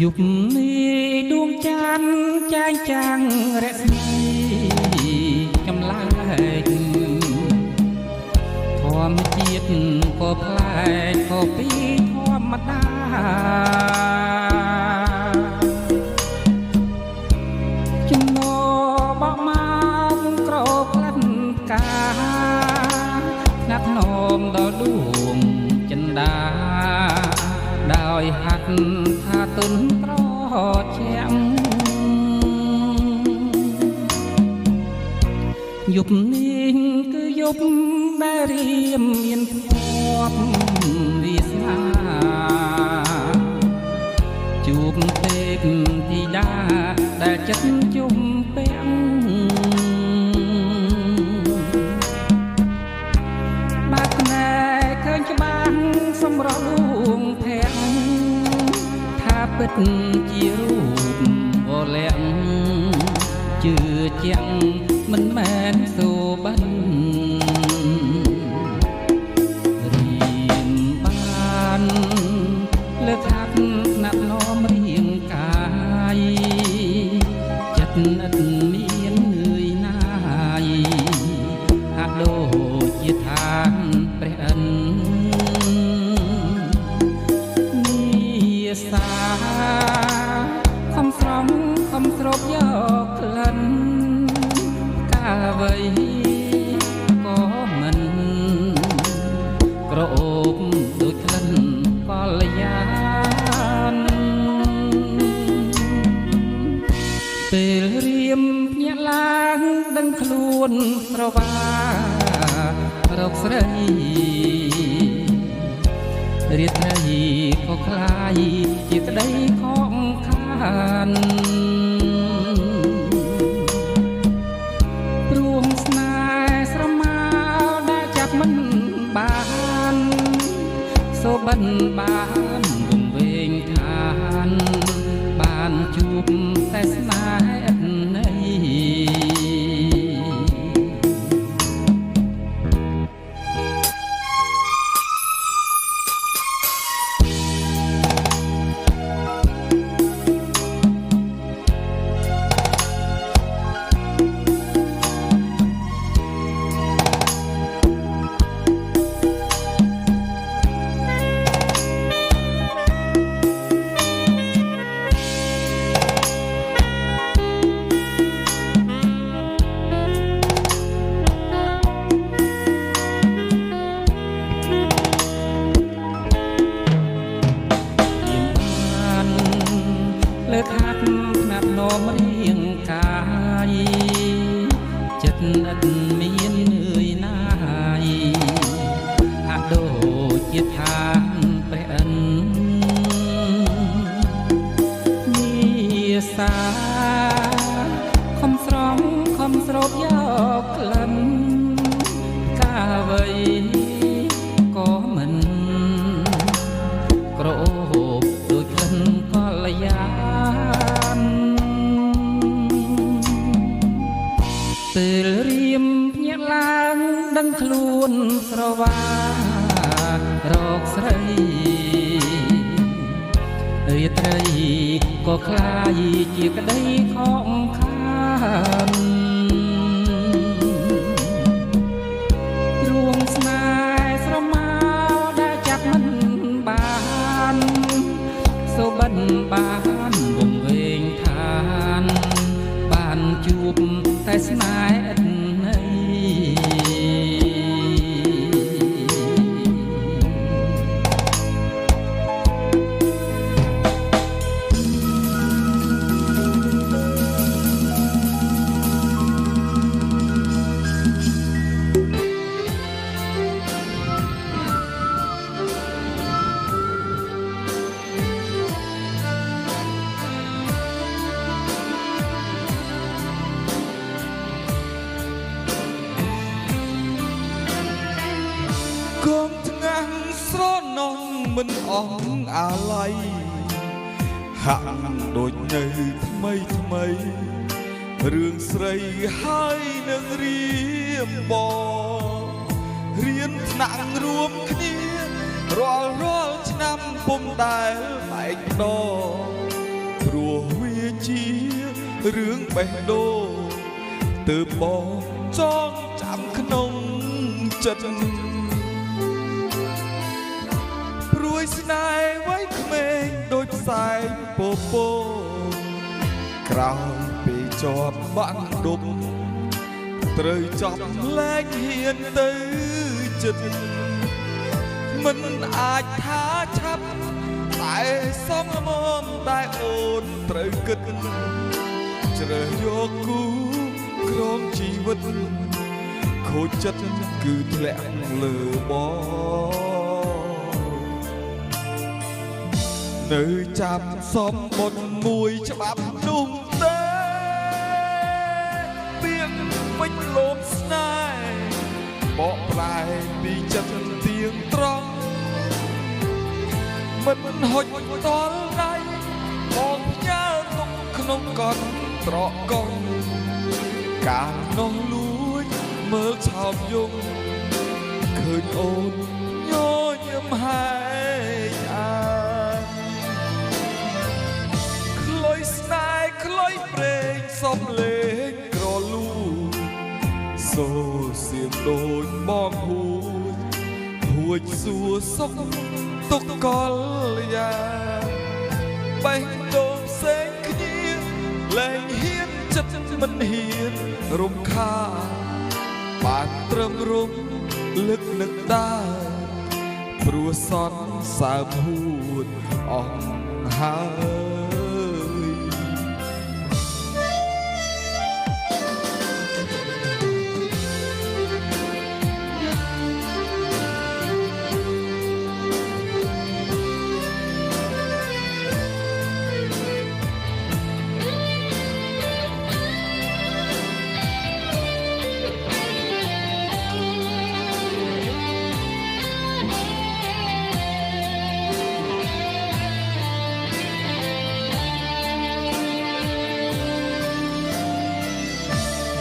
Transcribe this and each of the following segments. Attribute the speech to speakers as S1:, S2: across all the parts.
S1: យប់នេះដួងច័ន្ទចាយចាំងរស្មីចម្លែកធម្មជាតិក៏ប្លែកខុសពីធម្មតាចំណោបក់មកក្រផ្លាត់កាណាត់នោមដល់ដួងចិន្តាដោយហាត់ថាទុនប្រជាំយប់នេះគឺយប់ដែលរៀមមានភ័ព្វវាសនាជួបទេពធីតាដែលចិត្តជុំពាំងបាក់ណែឃើញច្បាស់សម្រស់ដួងភាំងថាពិតជារូបវលាក់ជឿជាក់មិនមែនសូបិនរៀនបានលើកហាត់ណាត់នោមរៀងកាយចិត្តឥតមាននឿយណាយហាក់ដូចជាឋានព្រះឥន្ទនាសាខំស្រង់ខំស្រូបយកក្លិនអ្វីក៏មិនក្រអូបដូចក្លិនកល្យានពេលរៀមភ្ញាក់ឡើងដឹងខ្លួនស្រវារកស្រីរាត្រីក៏คล้ายជាក្តីខកខានសូបិនបានវង្វេងឋានបានជួបតែស្នេហ៍ឥតន័យលើកហាត់ណាត់នោមរៀងកាយចិត្តឥតមាននឿយណាយហាក់ដូចជាឋានព្រះឥន្ទនាសាខំស្រង់ខំស្រូបយកក្លិនកាវ័យក៏មិនក្រអូបដូចក្លិនកល្យាពេលរៀមភ្ញាក់ឡើងដឹងខ្លួនស្រវារកស្រីរាត្រីក៏คล้ายជាក្តីខកខានរួងស្នេហ៍ស្រមោលដែលចាប់មិនបានសូបិនបានវង្វេងឋានបានជួបតែស្នេហ៍ឥតន័យ
S2: គង់ថ្ងាំងស្រណោះមិនអស់អាល័យហាក់ដូចនៅថ្មីថ្មីរឿងស្រីហើយនឹងរៀមបងរៀនថ្នាក់រួមគ្នារាល់ឆ្នាំពុំដែលបែកដក ព្រោះវាជារឿងបេះដូងទើបបងចងចាំក្នុងចិត្តព្រួយស្នេហ៍វ័យក្មេងដូចផ្សែងពពកក្រោយពេលជាប់បាក់ដុំត្រូវចាប់លែងហ៊ានទៅចិត្តមិនអាចថាឆាប់តែសំមមតែអូនត្រូវគិតជ្រើសយកគូក្រងជីវិតខូចចិត្តគឺធ្លាក់លើបងនៅចាំសំបុនមួយច្បាប់នោះទេពីងពេញលោមស្នេហ៍បកផ្លែពីចិត្តទៀងត្រង់មិនហុចតល់ដៃបងផ្ញើទុកក្នុងកត់ត្រកងកាលនោះលួចមើលឆោមយំឃើញអូនញញឹមហែកអាខ្លុយស្នេហ៍ខ្លុយព្រេងសំលេងក្រលូសូរសៀងដូចបងហួចសួរសុខទុកកលយ៉ាបេះដូងផ្សេងគ្នាលែងហ៊ានចិត្តមិនហ៊ានរំខានបានត្រឹមរំលឹកនឹកដែរព្រោះសន្និសើមហួតអស់ហើយ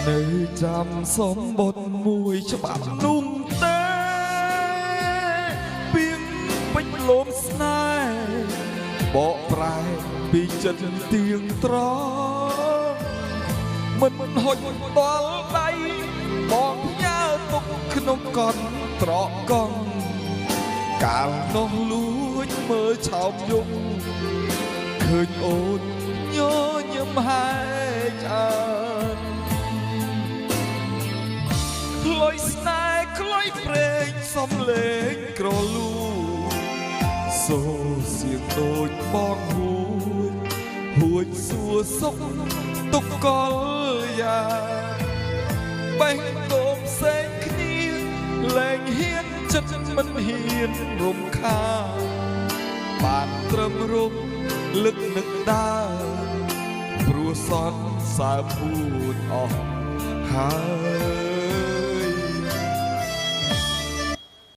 S2: នៅចាំសំបុត្រមួយច្បាប់នោះទេពីងពេញលោមស្នេហ៍បកប្រែពីចិត្តទៀងត្រង់មិនហុចតល់ដៃបងផ្ញើទុកក្នុងកត់ត្រកងកាលនោះលួចមើលឆោមយំឃើញអូនញញឹមហែកអើខ្លុយស្នេហ៍ខ្លុយព្រេងសំលេងក្រលូសូរសៀងដូចបងហួចសួរសុខទុកកលយ៉ាបេះដូងផ្សេងគ្នាលែងហ៊ានចិត្តមិនហ៊ានរំខានបានត្រឹមរំលឹកនឹកដែរព្រោះសន្និសើមហួតអស់ហើយ